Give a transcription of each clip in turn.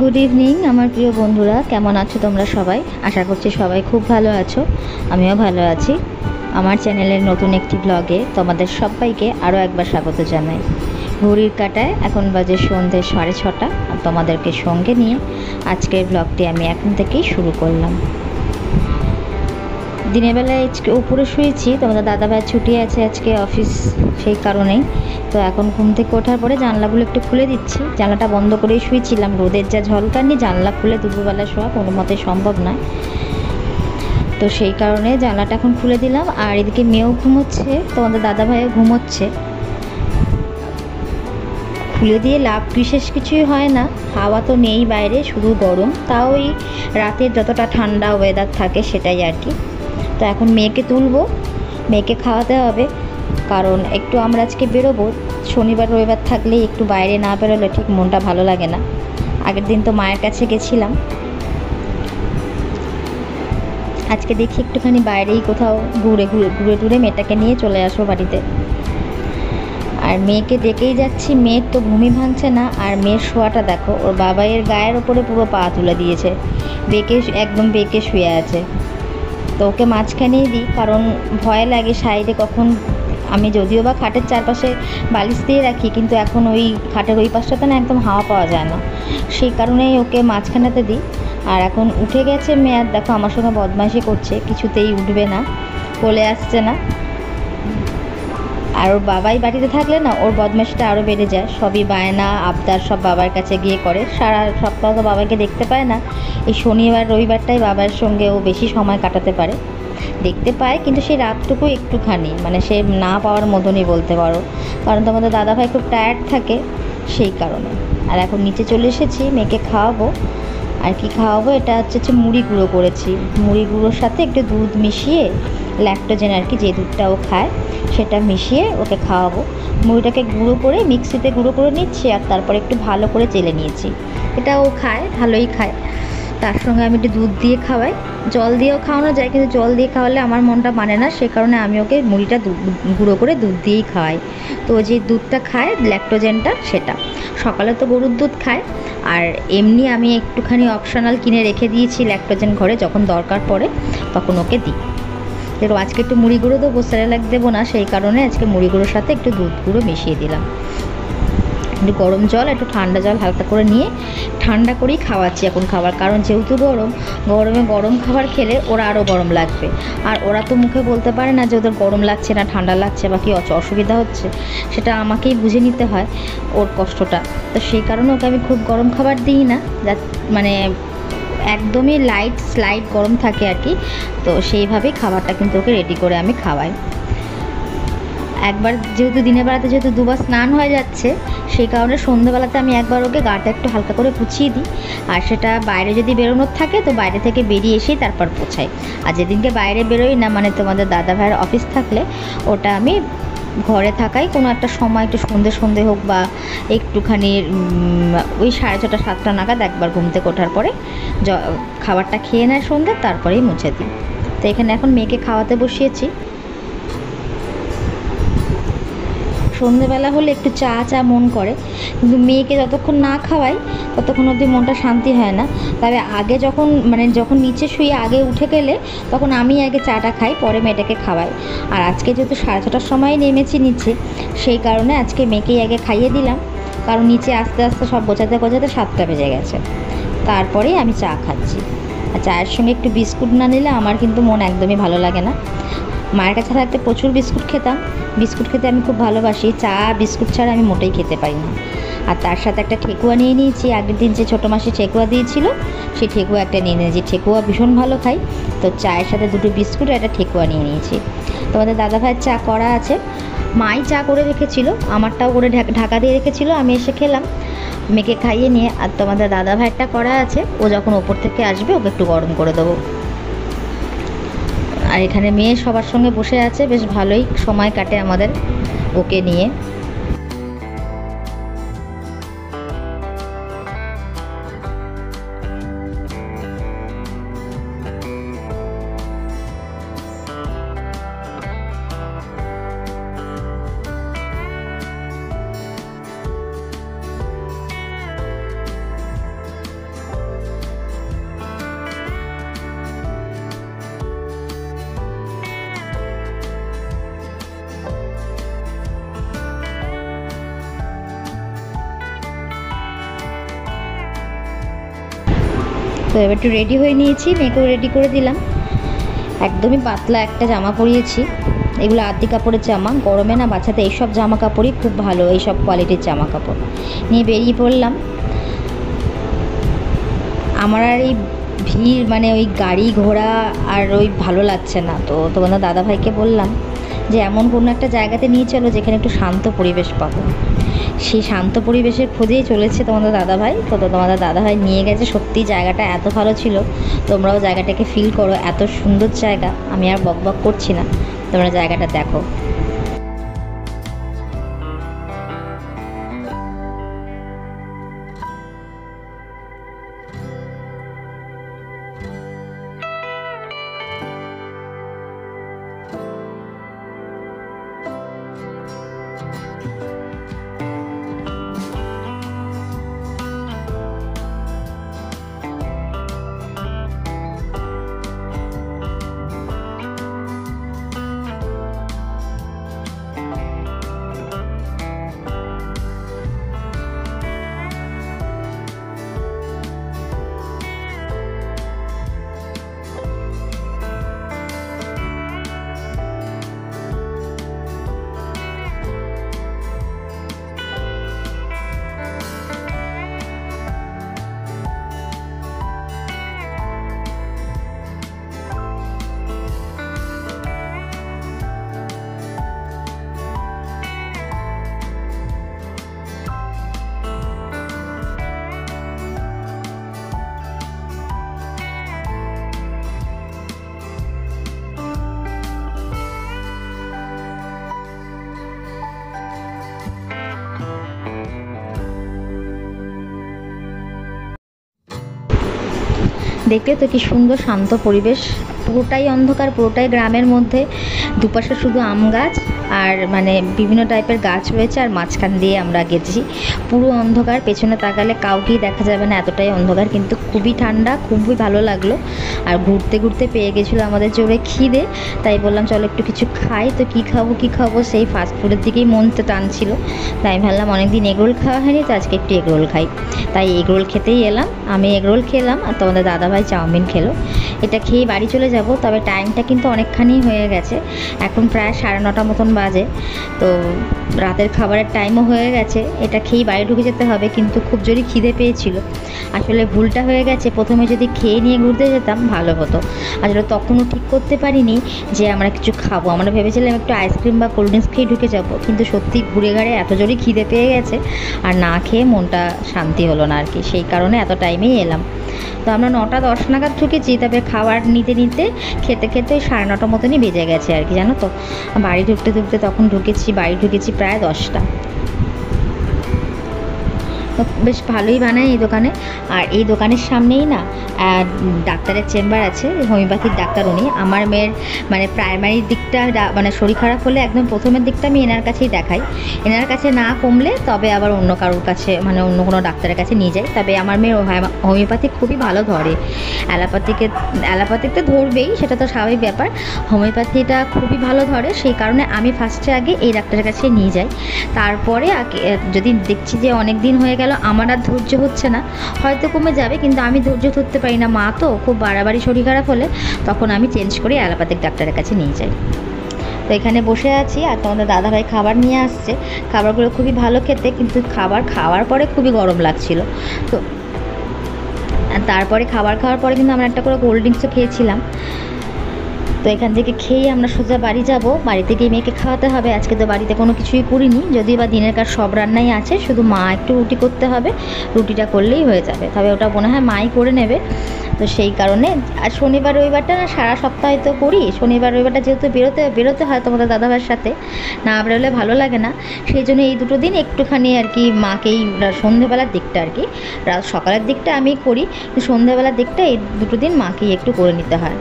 Good evening আমার প্রিয় বন্ধুরা, কেমন আছো তোমরা সবাই? আশা করছি সবাই খুব ভালো আছো। আমিও ভালো আছি। আমার চ্যানেলের নতুন একটি ব্লগে তোমাদের সবাইকে আরও একবার স্বাগত জানাই। ঘড়ির কাঁটায় এখন বাজে সন্ধ্যে 6:30 আর তোমাদেরকে সঙ্গে নিয়ে আজকের ব্লগটি আমি এখন থেকেই শুরু করলাম। দিনের বেলায় আজকে উপরে শুয়েছি, তোমাদের দাদাভাইয়ের ছুটি আছে আজকে অফিস, সেই কারণেই। তো এখন ঘুম থেকে ওঠার পরে জানলাগুলো একটু খুলে দিচ্ছি। জানলাটা বন্ধ করেই শুয়েছিলাম, রোদের যা ঝলকানি, জানলা খুলে দুপুরবেলা শোয়া কোনো মতে সম্ভব নয়। তো সেই কারণে জানলাটা এখন খুলে দিলাম। আর এদিকে মেয়েও ঘুমোচ্ছে, তোমাদের দাদাভাইও ঘুমোচ্ছে। খুলে দিয়ে লাভ বিশেষ কিছুই হয় না, হাওয়া তো নেই বাইরে, শুধু গরম। তাও ওই রাতের যতটা ঠান্ডা ওয়েদার থাকে সেটাই আর কি। তো এখন মেয়েকে তুলবো, মেয়েকে খাওয়াতে হবে, কারণ একটু আমরা আজকে বেরোবো। শনিবার রবিবার থাকলেই একটু বাইরে না বেরোলে ঠিক মনটা ভালো লাগে না। আগের দিন তো মায়ের কাছে গেছিলাম, আজকে দেখি একটুখানি বাইরেই কোথাও ঘুরে ঘুরে মেয়েটাকে নিয়ে চলে আসবো বাড়িতে। আর মেয়েকে ডেকেই যাচ্ছি, মেয়ের তো ঘুমই ভাঙছে না। আর মেয়ের শোয়াটা দেখো, ওর বাবাইয়ের গায়ের ওপরে পুরো পা তুলে দিয়েছে, একদম বেঁকে শুয়ে আছে। তো ওকে মাঝখানেই দিই, কারণ ভয় লাগে সাইডে কখন। আমি যদিও বা খাটের চারপাশে বালিশ দিয়ে রাখি, কিন্তু এখন ওই খাটের ওই পাশটাতে না একদম হাওয়া পাওয়া যায় না, সেই কারণেই ওকে মাঝখানেতে দিই। আর এখন উঠে গেছে মেয়ে, আর দেখো আমার সঙ্গে বদমাইশি করছে, কিছুতেই উঠবে না, কোলে আসছে না। আর ওর বাবাই বাড়িতে থাকলে না ওর বদমাইশিটা আরও বেড়ে যায়। সবই বায়না আবদার সব বাবার কাছে গিয়ে করে, সারা সপ্তাহ তো বাবাকে দেখতে পায় না। এই শনিবার রবিবারটাই বাবার সঙ্গে ও বেশি সময় কাটাতে পারে, দেখতে পায়, কিন্তু সেই রাতটুকু একটুখানি, মানে সে না পাওয়ার মতনই বলতে পারো, কারণ তোমাদের দাদাভাই খুব টায়ার্ড থাকে সেই কারণে। আর এখন নিচে চলে এসেছি, মেয়েকে খাওয়াবো। আর কি খাওয়াবো, এটা হচ্ছে মুড়ি গুঁড়ো করেছি, মুড়ি গুঁড়োর সাথে একটু দুধ মিশিয়ে, ল্যাকটোজেন আর কি, যে দুধটা ও খায় সেটা মিশিয়ে ওকে খাওয়াবো। মুড়িটাকে গুঁড়ো করে মিক্সিতে গুঁড়ো করে নিচ্ছি, আর তারপরে একটু ভালো করে চেলে নিয়েছি। এটা ও খায়, ভালোই খায়। তার সঙ্গে আমি একটু দুধ দিয়ে খাওয়াই, জল দিয়েও খাওয়ানো যায়, কিন্তু জল দিয়ে খাওয়ালে আমার মনটা মানে না, সে কারণে আমি ওকে মুড়িটা গুঁড়ো করে দুধ দিয়েই খাওয়াই। তো যে দুধটা খায় ল্যাকটোজেনটা, সেটা সকালে তো গরুর দুধ খায়। আর এমনি আমি একটুখানি অপশনাল কিনে রেখে দিয়েছি ল্যাকটোজেন ঘরে, যখন দরকার পড়ে তখন ওকে দিই। দেখো আজকে একটু মুড়ি গুঁড়ো দেবো, সেরেলাক দেবো না, সেই কারণে আজকে মুড়ি গুঁড়োর সাথে একটু দুধ গুঁড়ো মিশিয়ে দিলাম। একটু গরম জল, একটু ঠান্ডা জল হালকা করে নিয়ে ঠান্ডা করেই খাওয়াচ্ছি এখন খাবার, কারণ যেহেতু গরমে গরম খাবার খেলে ওরা আরও গরম লাগবে। আর ওরা তো মুখে বলতে পারে না যে ওদের গরম লাগছে না ঠান্ডা লাগছে বা কি অসুবিধা হচ্ছে, সেটা আমাকেই বুঝে নিতে হয় ওর কষ্টটা। তো সেই কারণে ওকে আমি খুব গরম খাবার দিই না, মানে একদমই স্লাইট গরম থাকে আর কি। তো সেইভাবেই খাবারটা কিন্তু ওকে রেডি করে আমি খাওয়াই। একবার যেহেতু দিনের বেলাতে যেহেতু দুবার স্নান হয়ে যাচ্ছে, সেই কারণে সন্ধ্যেবেলাতে আমি একবার ওকে গাটা একটু হালকা করে পুছিয়ে দিই। আর সেটা বাইরে যদি বেরোনোর থাকে তো বাইরে থেকে বেরিয়ে এসেই তারপর পোছাই। আর যেদিনকে বাইরে বেরোই না, মানে তোমাদের দাদাভাইয়ের অফিস থাকলে, ওটা আমি ঘরে থাকাই কোনো একটা সময়, একটু সন্ধে হোক বা একটুখানি ওই 6:30 7টা নাগাদ একবার ঘুম থেকে ওঠার পরে খাবারটা খেয়ে নেয় সন্ধ্যে, তারপরেই মুছে দিই। তো এখানে এখন মেয়েকে খাওয়াতে বসিয়েছি। সন্ধেবেলা হলে একটু চা মন করে, কিন্তু মেয়েকে যতক্ষণ না খাওয়াই ততক্ষণ অবধি মনটা শান্তি হয় না। তবে আগে যখন নিচে শুয়ে আগে উঠে গেলে তখন আমি আগে চাটা খাই, পরে মেয়েটাকে খাওয়াই। আর আজকে যেহেতু 6:30টার সময় নেমেছি নিচে, সেই কারণে আজকে মেয়েকেই আগে খাইয়ে দিলাম, কারণ নিচে আস্তে আস্তে সব গোছাতে 7টা বেজে গেছে। তারপরেই আমি চা খাচ্ছি। আর চায়ের সঙ্গে একটু বিস্কুট না নিলে আমার কিন্তু মন একদমই ভালো লাগে না। মায়ের কাছে থাকতে প্রচুর বিস্কুট খেতাম, বিস্কুট খেতে আমি খুব ভালোবাসি, চা বিস্কুট ছাড়া আমি মোটেই খেতে পারি না। আর তার সাথে একটা ঠেকুয়া নিয়ে নিয়েছি, আগের দিন যে ছোটো মাসি ঠেকুয়া দিয়েছিল সেই ঠেকুয়া একটা নিয়ে নিয়েছি, ঠেকুয়া ভীষণ ভালো খাই। তো চায়ের সাথে 2টো বিস্কুট আর একটা ঠেকুয়া নিয়ে নিয়েছি। তোমাদের দাদাভাইয়ের চা করা আছে, মাই চা করে রেখেছিল, আমারটাও করে ঢাকা দিয়ে রেখেছিল, আমি এসে খেলাম মেয়েকে খাইয়ে নিয়ে। আর তোমাদের দাদাভাইয়েরটা করা আছে, ও যখন ওপর থেকে আসবে ওকে একটু গরম করে দেবো। আর এখানে মেয়ে সবার সঙ্গে বসে আছে, বেশ ভালোই সময় কাটে আমাদের ওকে নিয়ে। এবার একটু রেডি হয়ে নিয়েছি, মেয়েকেও রেডি করে দিলাম। একদমই পাতলা একটা জামা পরিয়েছি, এগুলো আদি কাপড়ের জামা। গরমে না বাচ্চাদের এইসব জামা কাপড়ই খুব ভালো, এইসব কোয়ালিটির জামা কাপড় নিয়ে বেরিয়ে পড়লাম। আমার আর এই ভিড় মানে ওই গাড়ি ঘোড়া আর ওই ভালো লাগছে না, তো তোমাদের দাদাভাইকে বললাম যে এমন কোনো একটা জায়গাতে নিয়ে চলো যেখানে একটু শান্ত পরিবেশ পাবো। সেই শান্ত পরিবেশের খোঁজেই চলেছে তোমাদের দাদাভাই। তো তোমাদের দাদাভাই নিয়ে গেছে, সত্যি জায়গাটা এত ভালো ছিল, তোমরাও জায়গাটাকে ফিল করো, এত সুন্দর জায়গা। আমি আর বক বক করছি না, তোমরা জায়গাটা দেখো। দেখলে তো কি সুন্দর শান্ত পরিবেশ, পুরোটাই অন্ধকার, পুরোটাই গ্রামের মধ্যে, দুপাশে শুধু আম গাছ আর মানে বিভিন্ন টাইপের গাছ রয়েছে, আর মাঝখান দিয়ে আমরা গেছি। পুরো অন্ধকার, পেছনে তাকালে কাউকেই দেখা যাবে না, এতটাই অন্ধকার, কিন্তু খুবই ঠান্ডা, খুবই ভালো লাগলো। আর ঘুরতে ঘুরতে পেয়ে গেছিলো আমাদের জোরে খিদে, তাই বললাম চলো একটু কিছু খাই। তো কী খাবো সেই ফাস্টফুডের দিকেই মনটা টানছিল, তাই ভাবলাম অনেকদিন এগরোল খাওয়া হয়নি, তো আজকে একটু এগরোল খাই। তাই এগরোল খেতেই এলাম। আমি এগরোল খেলাম আর তোমাদের দাদাভাই চাউমিন খেলো। এটা খেয়ে বাড়ি চলে যাব, তবে টাইমটা কিন্তু অনেকখানি হয়ে গেছে, এখন প্রায় 9:30 মতন বাজে, তো রাতের খাবারের টাইমও হয়ে গেছে। এটা খেয়েই বাড়ি ঢুকে যেতে হবে, কিন্তু খুব জোরই খিদে পেয়েছিল। আসলে ভুলটা হয়ে গেছে, প্রথমে যদি খেয়ে নিয়ে ঘুরতে যেতাম ভালো হতো। আসলে তখনও ঠিক করতে পারিনি যে আমরা কিছু খাবো, আমরা ভেবেছিলাম একটু আইসক্রিম বা কোল্ড ড্রিঙ্কস খেয়ে ঢুকে যাবো, কিন্তু সত্যি ঘুরে ঘাড়ে এত জোরই খিদে পেয়ে গেছে, আর না খেয়ে মনটা শান্তি হলো না আর কি, সেই কারণে এত টাইমেই এলাম। তো আমরা 9:10 নাগাদ ঢুকেছি, তবে খাবার নিতে নিতে খেতে খেতে ওই 9:30 মতনই বেজে গেছে আর কি, জানো তো। বাড়ি ঢুকতে ঢুকতে তখন বাড়ি ঢুকেছি প্রায় 10টা। তো বেশ ভালোই বানায় এই দোকানে। আর এই দোকানের সামনেই না ডাক্তারের চেম্বার আছে, হোমিওপ্যাথির ডাক্তার উনি। আমার মেয়ের মানে প্রাইমারির দিকটা মানে শরীর খারাপ হলে একদম প্রথমের দিকটা আমি এনার কাছেই দেখাই, এনার কাছে না কমলে তবে আবার অন্য কারোর কাছে মানে অন্য কোনো ডাক্তারের কাছে নিয়ে যাই। তবে আমার মেয়ের হোমিওপ্যাথি খুবই ভালো ধরে, অ্যালোপ্যাথিক তো ধরবেই, সেটা তো স্বাভাবিক ব্যাপার, হোমিওপ্যাথিটা খুবই ভালো ধরে, সেই কারণে আমি ফার্স্টে আগে এই ডাক্তারের কাছে নিয়ে যাই। তারপরে যদি দেখছি যে অনেক দিন হয়ে গেল আমার আর ধৈর্য হচ্ছে না, হয়তো কমে যাবে, কিন্তু আমি ধৈর্য ধরতে পারি না, মা তো খুব বাড়াবাড়ি শরীর খারাপ হলে তখন আমি চেঞ্জ করে অ্যালোপ্যাথিক ডাক্তারের কাছে নিয়ে যাই। তো এখানে বসে আছি আর তোমাদের দাদাভাই খাবার নিয়ে আসছে, খাবারগুলো খুবই ভালো খেতে, কিন্তু খাওয়ার পরে খুবই গরম লাগছিল। তো তারপরে খাবার খাওয়ার পরে কিন্তু আমরা একটা করে কোল্ড ড্রিঙ্কসও খেয়েছিলাম। তো এখান থেকে খেয়ে আমরা সোজা বাড়ি যাব, বাড়িতে গিয়ে মেয়েকে খাওয়াতে হবে। আজকে তো বাড়িতে কোনো কিছুই করিনি, যদিও বা দিনের কাজ সব রান্নাই আছে, শুধু মা একটু রুটি করতে হবে, রুটিটা করলেই হয়ে যাবে, তবে ওটা মনে হয় মাই করে নেবে। তো সেই কারণে আর শনিবার রবিবারটা না সারা সপ্তাহে তো করি, শনিবার রবিবারটা যেহেতু বেরোতে হয় তোমাদের দাদাভাইয়ের সাথে, না বেরোলে ভালো লাগে না, সেই জন্য এই দুটো দিন একটুখানি আর কি মাকেই সন্ধ্যেবেলার দিকটা আর কি, সকালের দিকটা আমি করি, সন্ধ্যেবেলার দিকটা এই দুটো দিন মাকেই একটু করে নিতে হয়।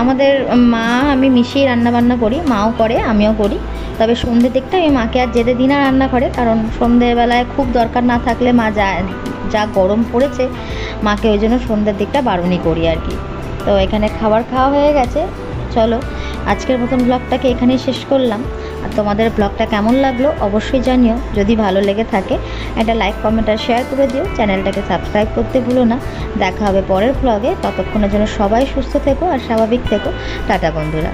আমাদের মা আমি মিশিয়ে রান্নাবান্না করি, মাও করে আমিও করি, তবে সন্ধ্যের দিকটা আমি মাকে আর যেতে দিই না রান্না করে, কারণ সন্ধ্যেবেলায় খুব দরকার না থাকলে মা যা গরম পড়েছে মাকে ওই জন্য সন্ধ্যের দিকটা বারণই করি আর কি। তো এখানে খাবার খাওয়া হয়ে গেছে, চলো আজকের মতন ব্লগটাকে এখানেই শেষ করলাম। আর তোমাদের ব্লগটা কেমন লাগলো অবশ্যই জানিও। যদি ভালো লেগে থাকে একটা লাইক কমেন্ট আর শেয়ার করে দিও। চ্যানেলটাকে সাবস্ক্রাইব করতে ভুলো না। দেখা হবে পরের ব্লগে, ততক্ষণের জন্য সবাই সুস্থ থেকো আর স্বাভাবিক থেকো। টাটা বন্ধুরা।